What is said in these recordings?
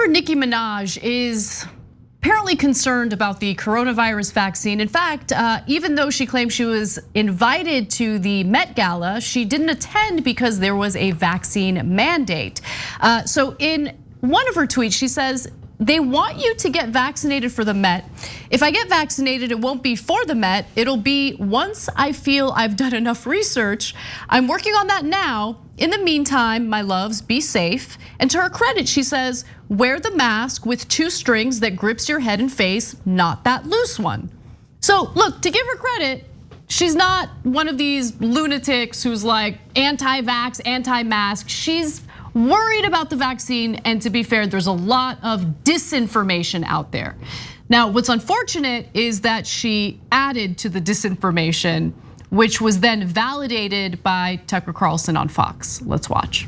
Rapper Nicki Minaj is apparently concerned about the coronavirus vaccine. In fact, even though she claimed she was invited to the Met Gala, she didn't attend because there was a vaccine mandate. So in one of her tweets, she says, they want you to get vaccinated for the Met. If I get vaccinated, it won't be for the Met. It'll be once I feel I've done enough research. I'm working on that now. In the meantime, my loves, be safe. And to her credit, she says, wear the mask with 2 strings that grips your head and face, not that loose one. So look, to give her credit, she's not one of these lunatics who's like anti-vax, anti-mask. She's worried about the vaccine, and to be fair, there's a lot of disinformation out there. Now, what's unfortunate is that she added to the disinformation, which was then validated by Tucker Carlson on Fox. Let's watch.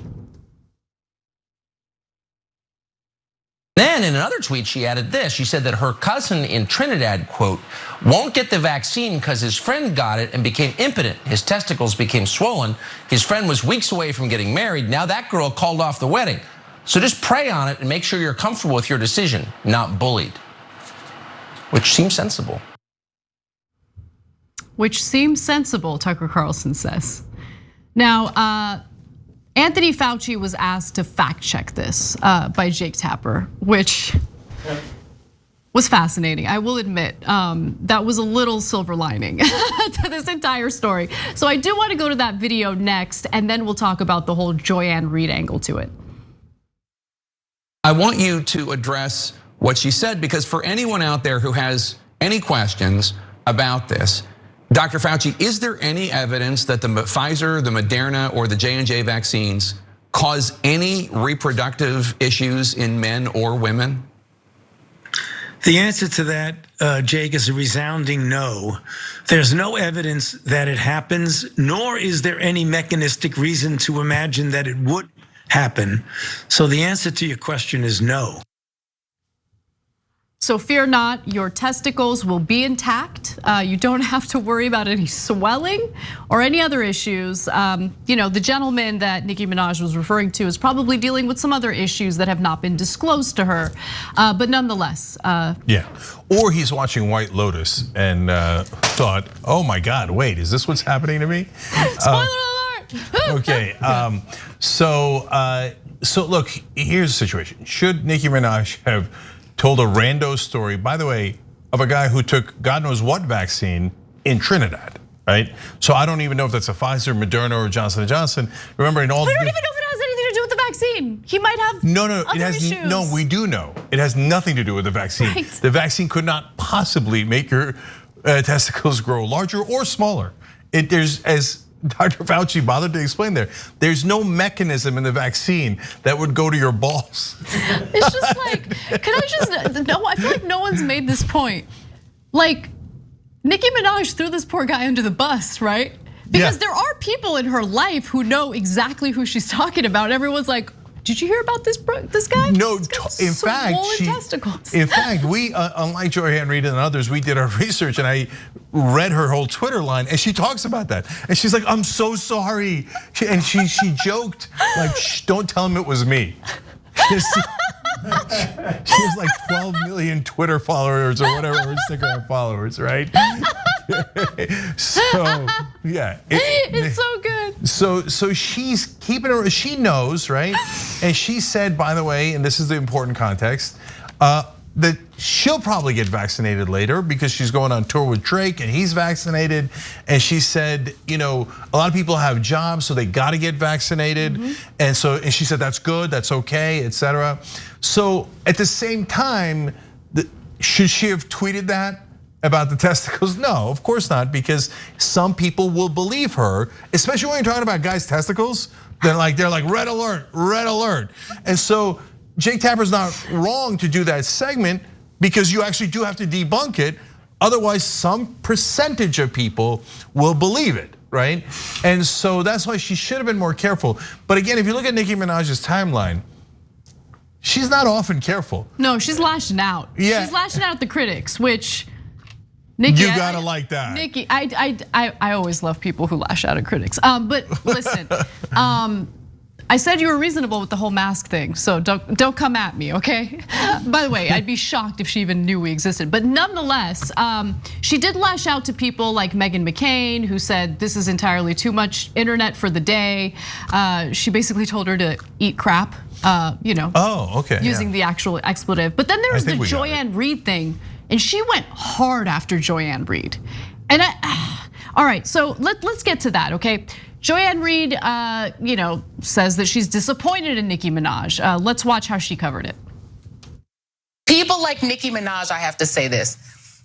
Then in another tweet, she added this. She said that her cousin in Trinidad, quote, won't get the vaccine because his friend got it and became impotent. His testicles became swollen. His friend was weeks away from getting married. Now that girl called off the wedding. So just pray on it and make sure you're comfortable with your decision, not bullied. Which seems sensible. Which seems sensible, Tucker Carlson says. Now, Anthony Fauci was asked to fact check this by Jake Tapper, which was fascinating. I will admit, that was a little silver lining to this entire story. So I do want to go to that video next, and then we'll talk about the whole Joy-Ann Reid angle to it. I want you to address what she said, because for anyone out there who has any questions about this, Dr. Fauci, is there any evidence that the Pfizer, the Moderna, or the J&J vaccines cause any reproductive issues in men or women? The answer to that, Jake, is a resounding no. There's no evidence that it happens, nor is there any mechanistic reason to imagine that it would happen. So the answer to your question is no. So fear not, your testicles will be intact. You don't have to worry about any swelling or any other issues. The gentleman that Nicki Minaj was referring to is probably dealing with some other issues that have not been disclosed to her. But nonetheless. Yeah, or he's watching White Lotus and thought, oh my God, wait, is this what's happening to me? Spoiler alert. Okay, so look, here's the situation. Should Nicki Minaj have told a rando story, by the way, of a guy who took God knows what vaccine in Trinidad, right? So I don't even know if that's a Pfizer, Moderna, or Johnson & Johnson. Remember, in all we don't even know if it has anything to do with the vaccine. He might have other issues. No, we do know. It has nothing to do with the vaccine. Right. The vaccine could not possibly make your testicles grow larger or smaller. There's, as Dr. Fauci bothered to explain there's no mechanism in the vaccine that would go to your balls. It's just like, I feel like no one's made this point. Like, Nicki Minaj threw this poor guy under the bus, right? Because there are people in her life who know exactly who she's talking about. Everyone's like, did you hear about this guy? No, in fact, we, unlike Joy-Ann Reid and others, we did our research and I read her whole Twitter line and she talks about that. And she's like, I'm so sorry. And she joked like, shh, don't tell him it was me. She has like 12 million Twitter followers or whatever, Instagram followers, right? So yeah, it's so good. So she's keeping her. She knows, right? And she said, by the way, and this is the important context, that she'll probably get vaccinated later because she's going on tour with Drake and he's vaccinated. And she said, a lot of people have jobs, so they got to get vaccinated. And she said that's good, that's okay, etc. So at the same time, should she have tweeted that about the testicles? No, of course not, because some people will believe her, especially when you're talking about guys' testicles. They're like red alert, red alert. And so Jake Tapper's not wrong to do that segment because you actually do have to debunk it. Otherwise, some percentage of people will believe it, right? And so that's why she should have been more careful. But again, if you look at Nicki Minaj's timeline, she's not often careful. No, she's lashing out. Yeah. She's lashing out at the critics, which Nicki, you gotta like that. Nicki, I always love people who lash out at critics. But listen, I said you were reasonable with the whole mask thing, so don't come at me, okay? By the way, I'd be shocked if she even knew we existed. But nonetheless, she did lash out to people like Meghan McCain, who said this is entirely too much internet for the day. She basically told her to eat crap, Oh, okay. using the actual expletive. But then there was the Joy-Ann Reid thing, and she went hard after Joy-Ann Reid. And all right, so let's get to that, okay? Joy-Ann Reid, says that she's disappointed in Nicki Minaj. Let's watch how she covered it. People like Nicki Minaj, I have to say this.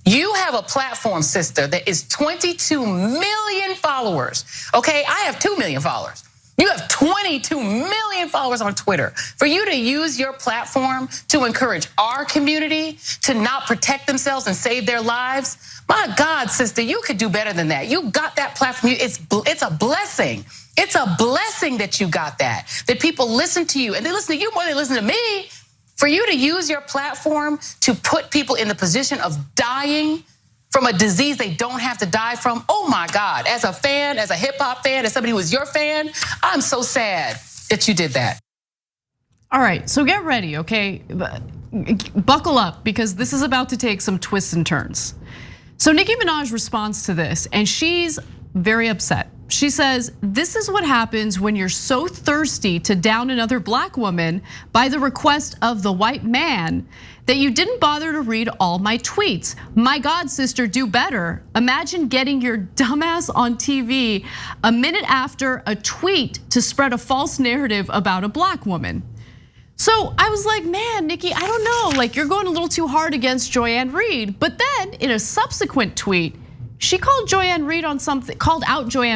You have a platform, sister, that is 22 million followers, okay? I have 2 million followers. You have 22 million followers on Twitter. For you to use your platform to encourage our community to not protect themselves and save their lives, my God, sister, you could do better than that. You got that platform. It's a blessing. It's a blessing that you got that people listen to you, and they listen to you more than they listen to me. For you to use your platform to put people in the position of dying from a disease they don't have to die from, oh my God, as a fan, as a hip hop fan, as somebody who is your fan, I'm so sad that you did that. All right, so get ready, okay? Buckle up, because this is about to take some twists and turns. So Nicki Minaj responds to this, and she's very upset. She says, this is what happens when you're so thirsty to down another black woman by the request of the white man that you didn't bother to read all my tweets. My God, sister, do better. Imagine getting your dumbass on TV a minute after a tweet to spread a false narrative about a black woman. So I was like, man, Nicki, I don't know, like you're going a little too hard against Joy-Ann Reid. But then in a subsequent tweet, she called out Joy-Ann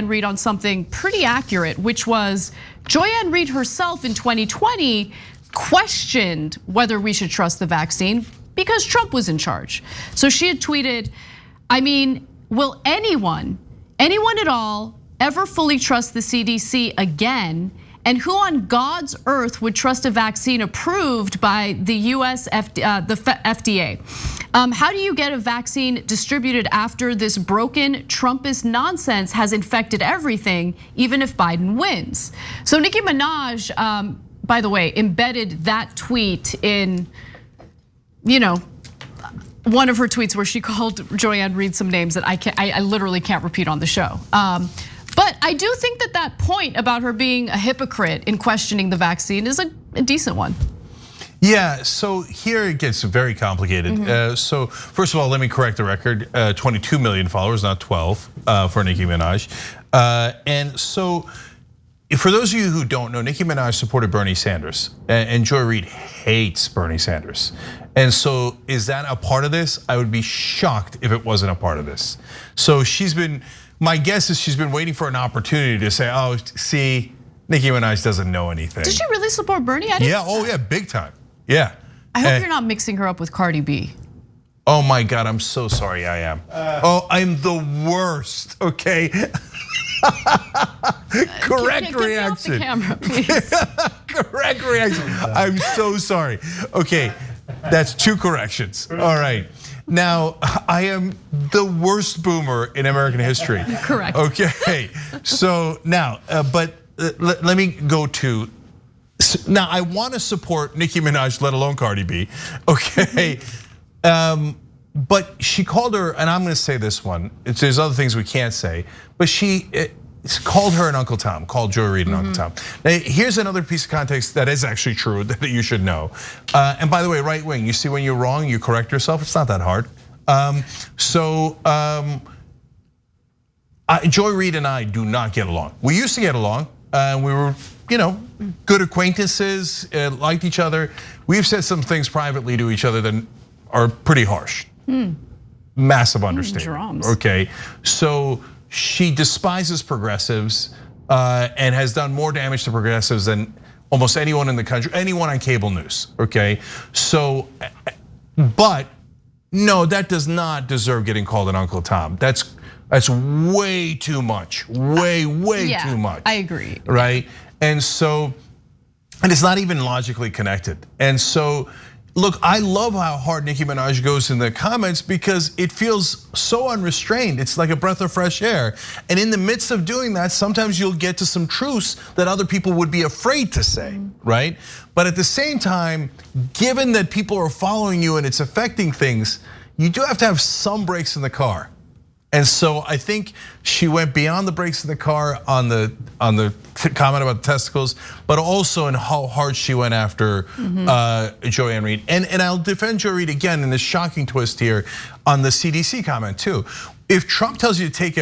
Reid on something pretty accurate, which was Joy-Ann Reid herself in 2020 questioned whether we should trust the vaccine because Trump was in charge. So she had tweeted, I mean, will anyone at all ever fully trust the CDC again? And who on God's earth would trust a vaccine approved by the US FDA? How do you get a vaccine distributed after this broken Trumpist nonsense has infected everything, even if Biden wins? So Nicki Minaj, by the way, embedded that tweet in, one of her tweets where she called Joy-Ann Reid some names that I literally can't repeat on the show. But I do think that point about her being a hypocrite in questioning the vaccine is a decent one. Yeah, so here it gets very complicated. So first of all, let me correct the record, 22 million followers, not 12 for Nicki Minaj. And so for those of you who don't know, Nicki Minaj supported Bernie Sanders, and Joy Reid hates Bernie Sanders. And so is that a part of this? I would be shocked if it wasn't a part of this. So my guess is she's been waiting for an opportunity to say, oh, see, Nicki Minaj doesn't know anything. Did she really support Bernie? Yeah, big time, yeah. I hope you're not mixing her up with Cardi B. Oh my God, I'm so sorry I am. I'm the worst, okay? Correct reaction. Get me off the camera, please. Correct reaction, I'm so sorry. Okay, that's 2 corrections, all right. Now, I am the worst boomer in American history. Correct. Okay, so now, but let me go to, now I wanna support Nicki Minaj, let alone Cardi B, okay? But she called her, and I'm gonna say this one, there's other things we can't say, but she called her an Uncle Tom, called Joy Reid an Uncle Tom. Now, here's another piece of context that is actually true that you should know. And by the way, right wing, you see when you're wrong, you correct yourself, it's not that hard. Joy Reid and I do not get along. We used to get along, we were, good acquaintances, liked each other. We've said some things privately to each other that are pretty harsh. Massive understatement, okay? So she despises progressives and has done more damage to progressives than almost anyone in the country, anyone on cable news, okay? So, but no, that does not deserve getting called an Uncle Tom. That's way too much, way too much. I agree. Right, and so, and it's not even logically connected. And so Look, I love how hard Nicki Minaj goes in the comments because it feels so unrestrained. It's like a breath of fresh air. And in the midst of doing that, sometimes you'll get to some truths that other people would be afraid to say, right? But at the same time, given that people are following you and it's affecting things, you do have to have some brakes in the car. And so I think she went beyond the brakes in the car on the comment about the testicles, but also in how hard she went after Joy-Ann Reid. And I'll defend Joy Reid again in this shocking twist here on the CDC comment too. If Trump tells you to take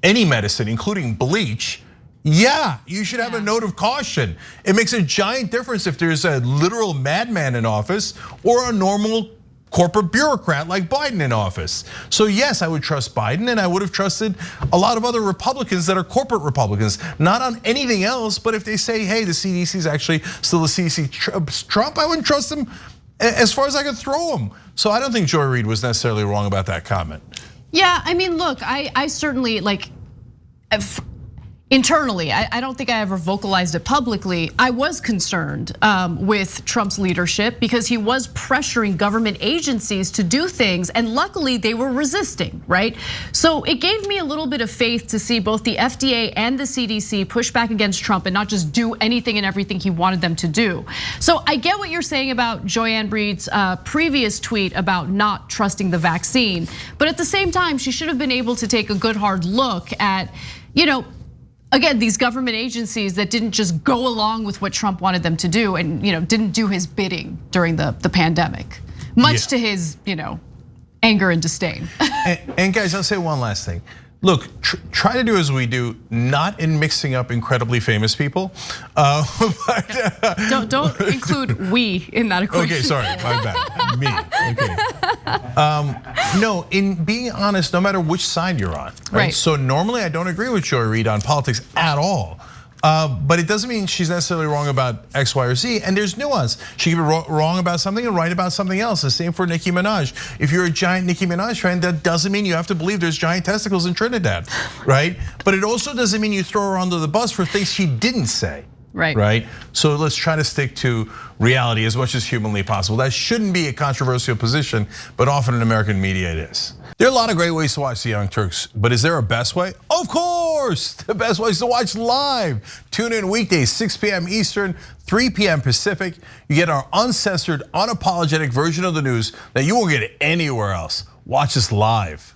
any medicine, including bleach, yeah, you should have a note of caution. It makes a giant difference if there's a literal madman in office or a normal corporate bureaucrat like Biden in office. So yes, I would trust Biden, and I would have trusted a lot of other Republicans that are corporate Republicans, not on anything else, but if they say, hey, the CDC is actually still the CDC Trump, I wouldn't trust them as far as I could throw them. So I don't think Joy Reid was necessarily wrong about that comment. Yeah, I mean, look, I certainly internally, I don't think I ever vocalized it publicly. I was concerned with Trump's leadership because he was pressuring government agencies to do things, and luckily they were resisting, right? So it gave me a little bit of faith to see both the FDA and the CDC push back against Trump and not just do anything and everything he wanted them to do. So I get what you're saying about Joy-Ann Reid's previous tweet about not trusting the vaccine, but at the same time, she should have been able to take a good hard look at, again, these government agencies that didn't just go along with what Trump wanted them to do and didn't do his bidding during the pandemic, much to his anger and disdain. And guys, I'll say one last thing. Look, try to do as we do, not in mixing up incredibly famous people. Don't include we in that equation. Okay, sorry, my bad, me, okay. No, in being honest, no matter which side you're on, right? So normally I don't agree with Joy Reid on politics at all. But it doesn't mean she's necessarily wrong about X, Y, or Z, and there's nuance. She can be wrong about something and right about something else. The same for Nicki Minaj. If you're a giant Nicki Minaj fan, that doesn't mean you have to believe there's giant testicles in Trinidad, right? But it also doesn't mean you throw her under the bus for things she didn't say. Right. So let's try to stick to reality as much as humanly possible. That shouldn't be a controversial position, but often in American media it is. There are a lot of great ways to watch the Young Turks, but is there a best way? Of course, the best way is to watch live. Tune in weekdays, 6 p.m. Eastern, 3 p.m. Pacific. You get our uncensored, unapologetic version of the news that you won't get anywhere else. Watch us live.